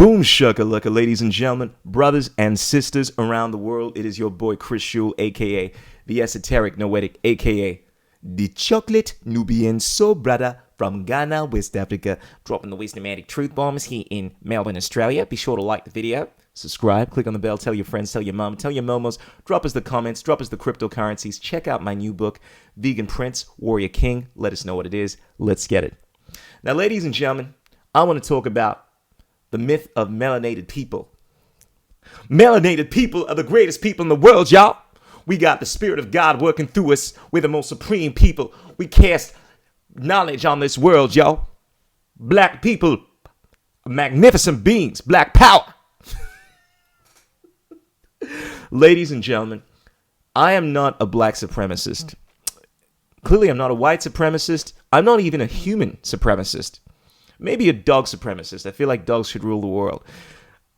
Boom shakalaka, ladies and gentlemen, brothers and sisters around the world. It is your boy Chris Shule, aka the Esoteric Noetic, aka the Chocolate Nubian Soul Brother from Ghana, West Africa, dropping the wisdomatic truth bombs here in Melbourne, Australia. Be sure to like the video, subscribe, click on the bell, tell your friends, tell your mom, tell your momos, drop us the comments, drop us the cryptocurrencies, check out my new book, Vegan Prince, Warrior King. Let us know what it is. Let's get it. Now, ladies and gentlemen, I want to talk about the myth of melanated people. Melanated people are the greatest people in the world, y'all. We got the Spirit of God working through us. We're the most supreme people. We cast knowledge on this world, y'all. Black people, magnificent beings, black power. Ladies and gentlemen, I am not a black supremacist. Clearly, I'm not a white supremacist. I'm not even a human supremacist. Maybe a dog supremacist. I feel like dogs should rule the world.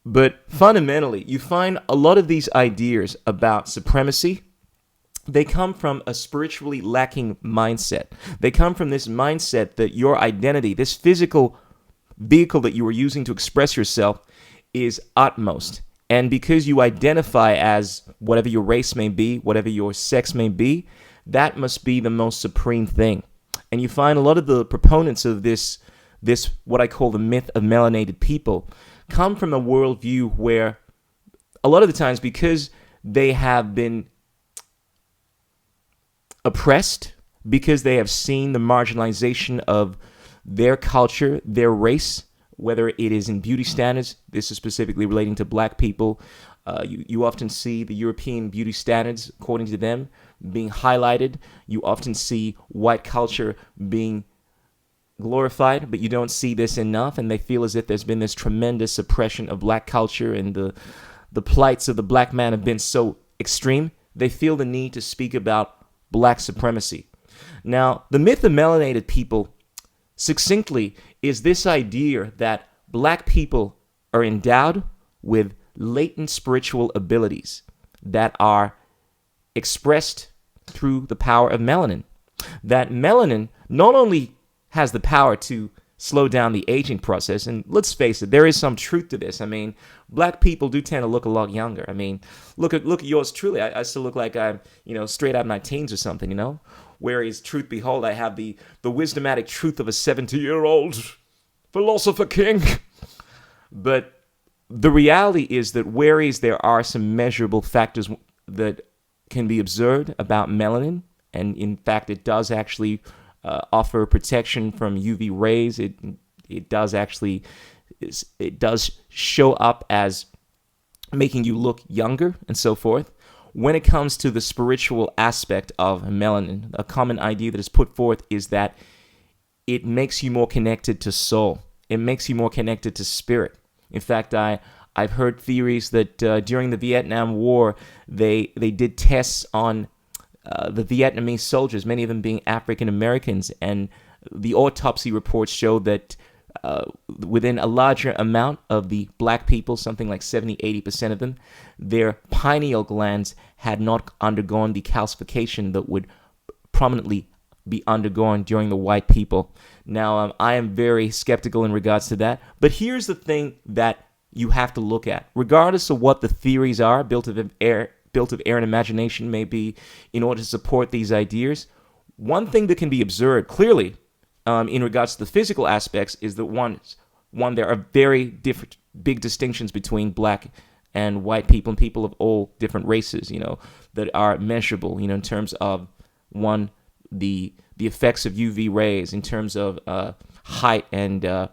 But fundamentally, you find a lot of these ideas about supremacy, they come from a spiritually lacking mindset. They come from this mindset that your identity, this physical vehicle that you are using to express yourself, is utmost. And because you identify as whatever your race may be, whatever your sex may be, that must be the most supreme thing. And you find a lot of the proponents of this what I call the myth of melanated people, come from a worldview where a lot of the times, because they have been oppressed, because they have seen the marginalization of their culture, their race, whether it is in beauty standards, this is specifically relating to black people, you often see the European beauty standards, according to them, being highlighted. You often see white culture being glorified, but you don't see this enough, and they feel as if there's been this tremendous suppression of black culture, and the plights of the black man have been so extreme, they feel the need to speak about black supremacy. Now, the myth of melanated people, succinctly, is this idea that black people are endowed with latent spiritual abilities that are expressed through the power of melanin. That melanin not only has the power to slow down the aging process. And let's face it, there is some truth to this. I mean, black people do tend to look a lot younger. I mean, look at yours truly. I still look like I'm, straight out of my teens or something, Whereas, truth behold, I have the wisdomatic truth of a 70-year-old philosopher king. But the reality is that whereas there are some measurable factors that can be observed about melanin, and in fact, it does actually offer protection from UV rays. It does show up as making you look younger and so forth. When it comes to the spiritual aspect of melanin, a common idea that is put forth is that it makes you more connected to soul. It makes you more connected to spirit. In fact, I've heard theories that during the Vietnam War, they did tests on the Vietnamese soldiers, many of them being African Americans, and the autopsy reports show that within a larger amount of the black people, something like 70-80% of them, their pineal glands had not undergone the calcification that would prominently be undergone during the white people. Now, I am very skeptical in regards to that, but here's the thing that you have to look at. Regardless of what the theories are built of air and imagination may be in order to support these ideas, one thing that can be observed clearly in regards to the physical aspects is that one, there are very different big distinctions between black and white people and people of all different races, that are measurable, in terms of one, the effects of UV rays, in terms of height and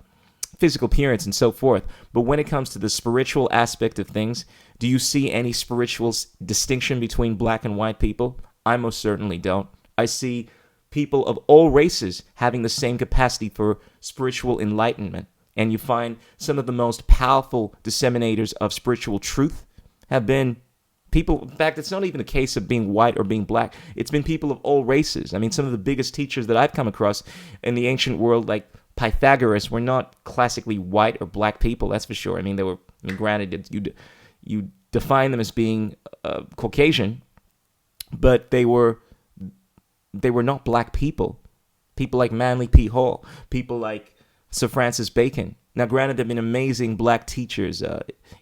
physical appearance and so forth. But when it comes to the spiritual aspect of things, do you see any spiritual distinction between black and white people? I most certainly don't. I see people of all races having the same capacity for spiritual enlightenment. And you find some of the most powerful disseminators of spiritual truth have been people. In fact, it's not even a case of being white or being black. It's been people of all races. I mean, some of the biggest teachers that I've come across in the ancient world, like Pythagoras, were not classically white or black people, that's for sure. I mean, granted, you define them as being Caucasian, but they were not black people. People like Manly P. Hall, people like Sir Francis Bacon, Now, granted, there have been amazing black teachers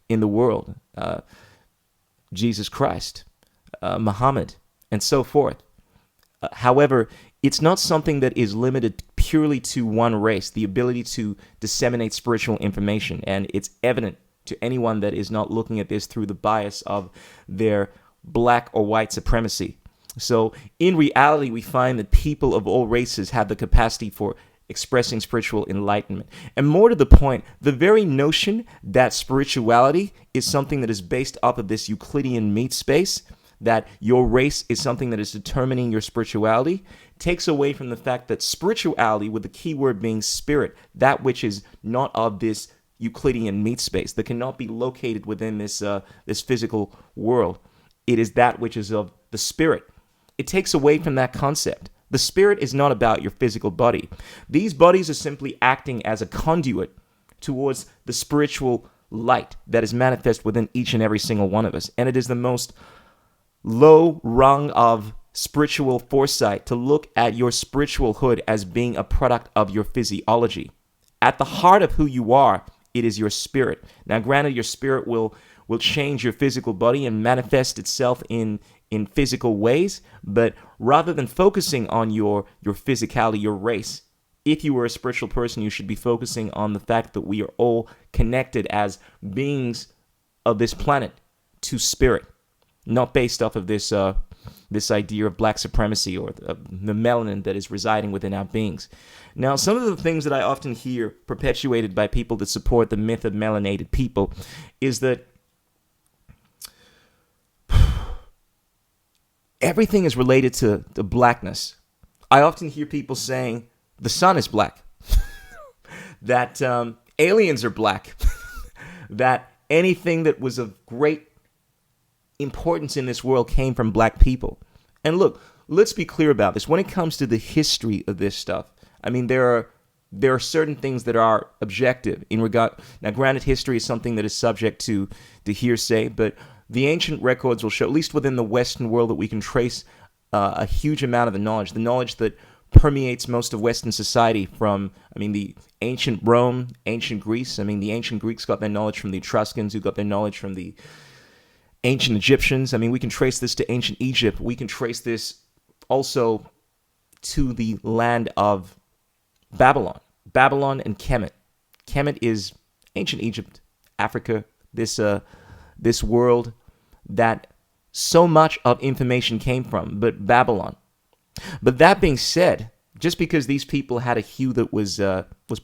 in the world, Jesus Christ, Muhammad, and so forth. However, it's not something that is limited purely to one race, the ability to disseminate spiritual information. And it's evident to anyone that is not looking at this through the bias of their black or white supremacy. So in reality, we find that people of all races have the capacity for expressing spiritual enlightenment. And more to the point, the very notion that spirituality is something that is based off of this Euclidean meat space, that your race is something that is determining your spirituality, takes away from the fact that spirituality, with the key word being spirit, that which is not of this Euclidean meat space, that cannot be located within this physical world. It is that which is of the spirit. It takes away from that concept. The spirit is not about your physical body. These bodies are simply acting as a conduit towards the spiritual light that is manifest within each and every single one of us. And it is the most low rung of spiritual foresight to look at your spiritual hood as being a product of your physiology. At the heart of who you are, it is your spirit. Now, granted, your spirit will change your physical body and manifest itself in physical ways, but rather than focusing on your physicality, your race, if you were a spiritual person, you should be focusing on the fact that we are all connected as beings of this planet to spirit, not based off of this idea of black supremacy or the melanin that is residing within our beings. Now, some of the things that I often hear perpetuated by people that support the myth of melanated people is that everything is related to blackness. I often hear people saying the sun is black, that aliens are black, that anything that was of great importance in this world came from black people. And look, let's be clear about this. When it comes to the history of this stuff, I mean, there are certain things that are objective in regard. Now, granted, history is something that is subject to hearsay, but the ancient records will show, at least within the Western world, that we can trace a huge amount of the knowledge that permeates most of Western society from, the ancient Rome, ancient Greece. The ancient Greeks got their knowledge from the Etruscans, who got their knowledge from the ancient Egyptians. We can trace this to ancient Egypt. We can trace this also to the land of Babylon and Kemet. Kemet is ancient Egypt, Africa, this world that so much of information came from, but Babylon. But that being said, just because these people had a hue that was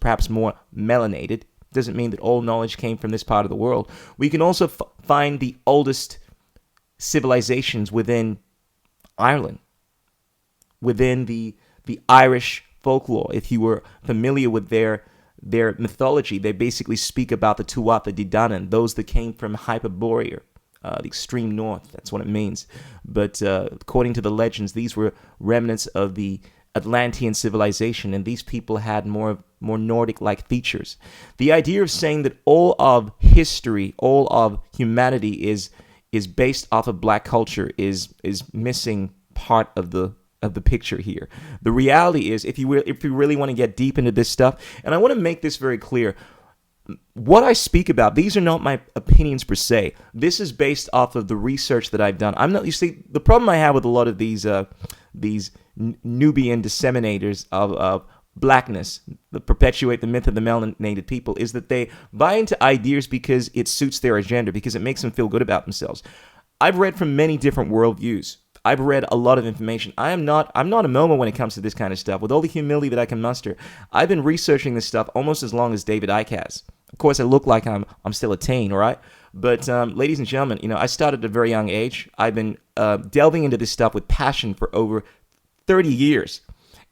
perhaps more melanated, doesn't mean that all knowledge came from this part of the world. We can also find the oldest civilizations within Ireland, within the Irish folklore. If you were familiar with their mythology, they basically speak about the Tuatha De Danann, those that came from Hyperborea, the extreme north. That's what it means. But according to the legends, these were remnants of the Atlantean civilization, and these people had more Nordic-like features. The idea of saying that all of history, all of humanity is based off of black culture is missing part of the picture here. The reality is, if you really want to get deep into this stuff, and I want to make this very clear, what I speak about, these are not my opinions per se. This is based off of the research that I've done. I'm not. You see, the problem I have with a lot of these Nubian disseminators of blackness that perpetuate the myth of the melanated people is that they buy into ideas because it suits their agenda, because it makes them feel good about themselves. I've read from many different worldviews. I've read a lot of information. I'm not a Momo when it comes to this kind of stuff. With all the humility that I can muster, I've been researching this stuff almost as long as David Icke has. Of course, I look like I'm still a teen, all right? But ladies and gentlemen, I started at a very young age. I've been delving into this stuff with passion for over 30 years.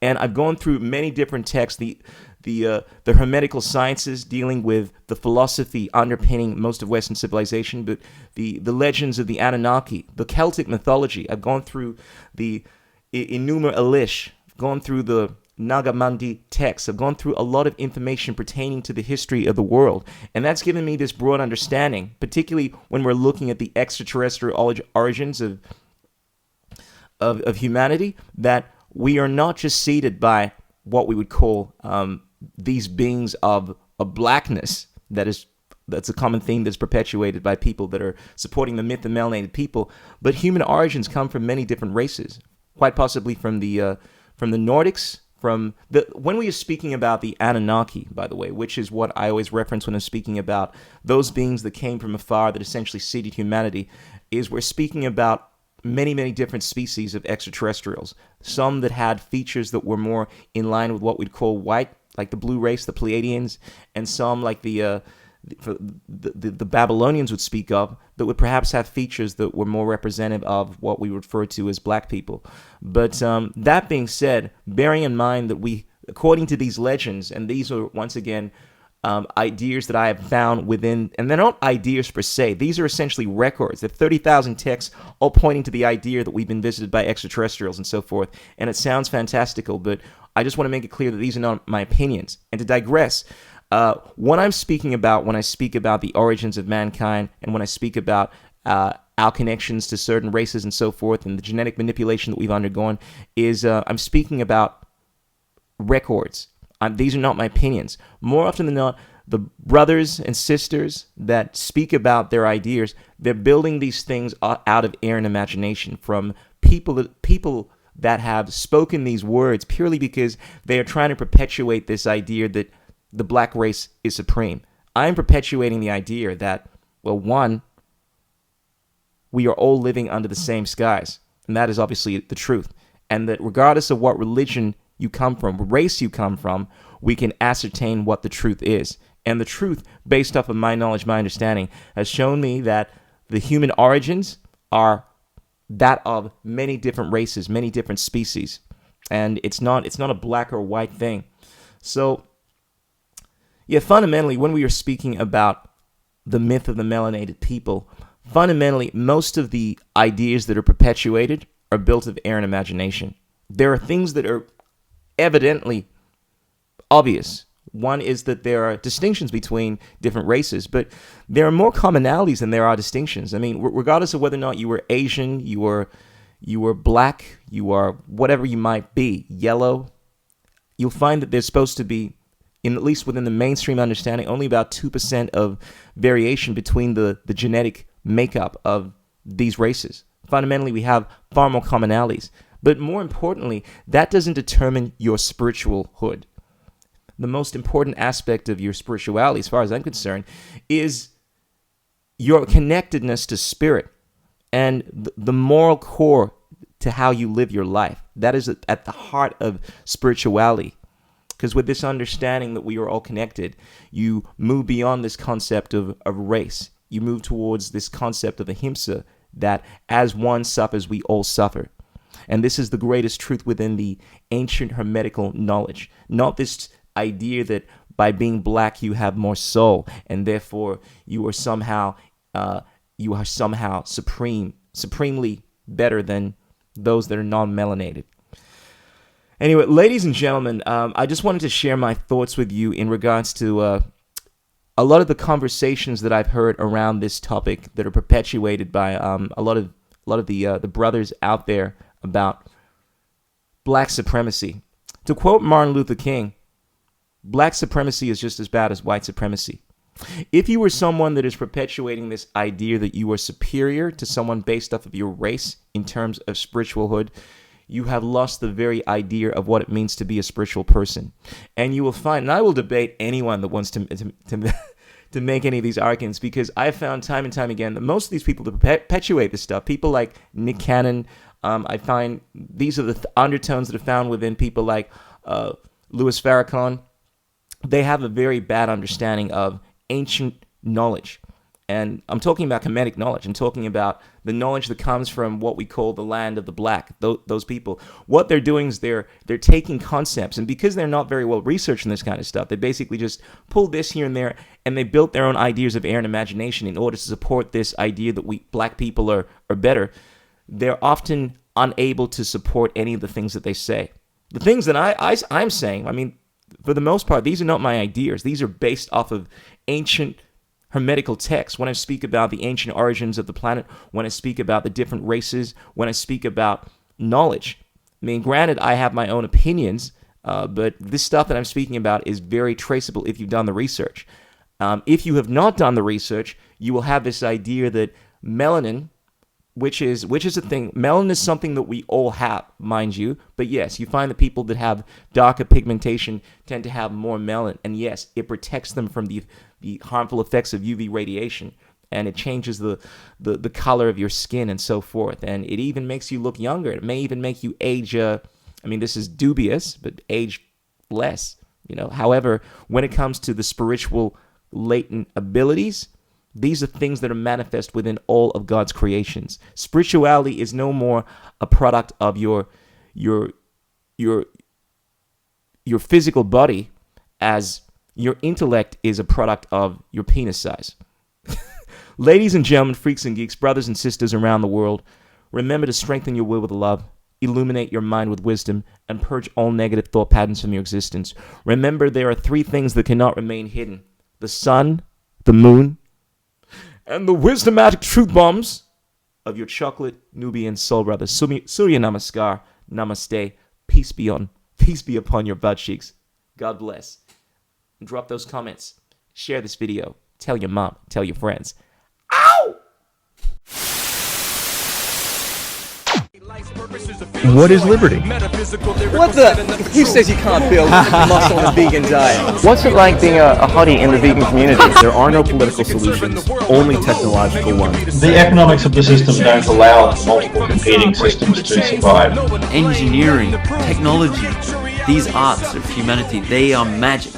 And I've gone through many different texts, the hermetical sciences dealing with the philosophy underpinning most of Western civilization, but the legends of the Anunnaki, the Celtic mythology. I've gone through the Enuma Elish, gone through the Nagamandi texts. I've gone through a lot of information pertaining to the history of the world, and that's given me this broad understanding, particularly when we're looking at the extraterrestrial origins of humanity, that we are not just seeded by what we would call these beings of a blackness that's a common theme that's perpetuated by people that are supporting the myth of melanated people. But human origins come from many different races, quite possibly from the Nordics. When we are speaking about the Anunnaki, by the way, which is what I always reference when I'm speaking about those beings that came from afar that essentially seeded humanity, is we're speaking about many, many different species of extraterrestrials. Some that had features that were more in line with what we'd call white, like the blue race, the Pleiadians, and some like the Babylonians would speak of, that would perhaps have features that were more representative of what we refer to as black people. But that being said, bearing in mind that we, according to these legends, and these are once again ideas that I have found within, and they're not ideas per se, these are essentially records. There are 30,000 texts all pointing to the idea that we've been visited by extraterrestrials and so forth, and it sounds fantastical, but I just want to make it clear that these are not my opinions. And to digress, what I'm speaking about when I speak about the origins of mankind, and when I speak about our connections to certain races and so forth, and the genetic manipulation that we've undergone, is I'm speaking about records. These are not my opinions. More often than not, the brothers and sisters that speak about their ideas, they're building these things out of air and imagination from people that have spoken these words purely because they are trying to perpetuate this idea that the black race is supreme. I'm perpetuating the idea that, well, one, we are all living under the same skies, and that is obviously the truth, and that regardless of what religion you come from, race you come from, we can ascertain what the truth is. And the truth, based off of my knowledge, my understanding, has shown me that the human origins are that of many different races, many different species, and it's not a black or white thing. So yeah, fundamentally, when we are speaking about the myth of the melanated people, fundamentally, most of the ideas that are perpetuated are built of air and imagination. There are things that are evidently obvious. One is that there are distinctions between different races, but there are more commonalities than there are distinctions. I mean, regardless of whether or not you were Asian, you were black, you are whatever you might be, yellow, you'll find that there's supposed to be, at least within the mainstream understanding, only about 2% of variation between the genetic makeup of these races. Fundamentally, we have far more commonalities. But more importantly, that doesn't determine your spiritual hood. The most important aspect of your spirituality, as far as I'm concerned, is your connectedness to spirit and the moral core to how you live your life. That is at the heart of spirituality. Because with this understanding that we are all connected, you move beyond this concept of race. You move towards this concept of ahimsa, that as one suffers, we all suffer. And this is the greatest truth within the ancient hermetical knowledge. Not this idea that by being black you have more soul, and therefore you are somehow supremely better than those that are non-melanated. Anyway, ladies and gentlemen, I just wanted to share my thoughts with you in regards to a lot of the conversations that I've heard around this topic that are perpetuated by a lot of the brothers out there about black supremacy. To quote Martin Luther King, black supremacy is just as bad as white supremacy. If you were someone that is perpetuating this idea that you are superior to someone based off of your race in terms of spiritualhood, you have lost the very idea of what it means to be a spiritual person. And you will find, and I will debate anyone that wants to make any of these arguments, because I've found time and time again that most of these people that perpetuate this stuff, people like Nick Cannon, I find these are the undertones that are found within people like Louis Farrakhan. They have a very bad understanding of ancient knowledge. And I'm talking about Kemetic knowledge. I'm talking about the knowledge that comes from what we call the land of the black, those people. What they're doing is they're taking concepts, and because they're not very well researched in this kind of stuff, they basically just pull this here and there, and they built their own ideas of air and imagination in order to support this idea that we black people are better. They're often unable to support any of the things that they say. The things that I'm saying, I mean, for the most part, these are not my ideas. These are based off of ancient hermetical texts. When I speak about the ancient origins of the planet, when I speak about the different races, when I speak about knowledge, I mean, granted, I have my own opinions, But this stuff that I'm speaking about is very traceable if you've done the research. If you have not done the research, you will have this idea that melanin, which is a thing. Melanin is something that we all have, mind you. But yes, you find that people that have darker pigmentation tend to have more melanin. And yes, it protects them from the harmful effects of UV radiation. And it changes the color of your skin and so forth. And it even makes you look younger. It may even make you age, this is dubious, but age less. However, when it comes to the spiritual latent abilities, these are things that are manifest within all of God's creations. Spirituality is no more a product of your physical body, as your intellect is a product of your penis size. Ladies and gentlemen, freaks and geeks, brothers and sisters around the world, remember to strengthen your will with love, illuminate your mind with wisdom, and purge all negative thought patterns from your existence. Remember, there are 3 things that cannot remain hidden: the sun, the moon, and the wisdomatic truth bombs of your chocolate Nubian soul brother. Surya Namaskar, Namaste, peace be upon your butt cheeks. God bless. And drop those comments. Share this video. Tell your mom. Tell your friends. Ow! What is liberty? What the? Who says you can't build muscle on a vegan diet? What's it like being a hottie in the vegan community? There are no political solutions, only technological ones. The economics of the system don't allow multiple competing systems to survive. Engineering, technology, these arts of humanity, they are magic.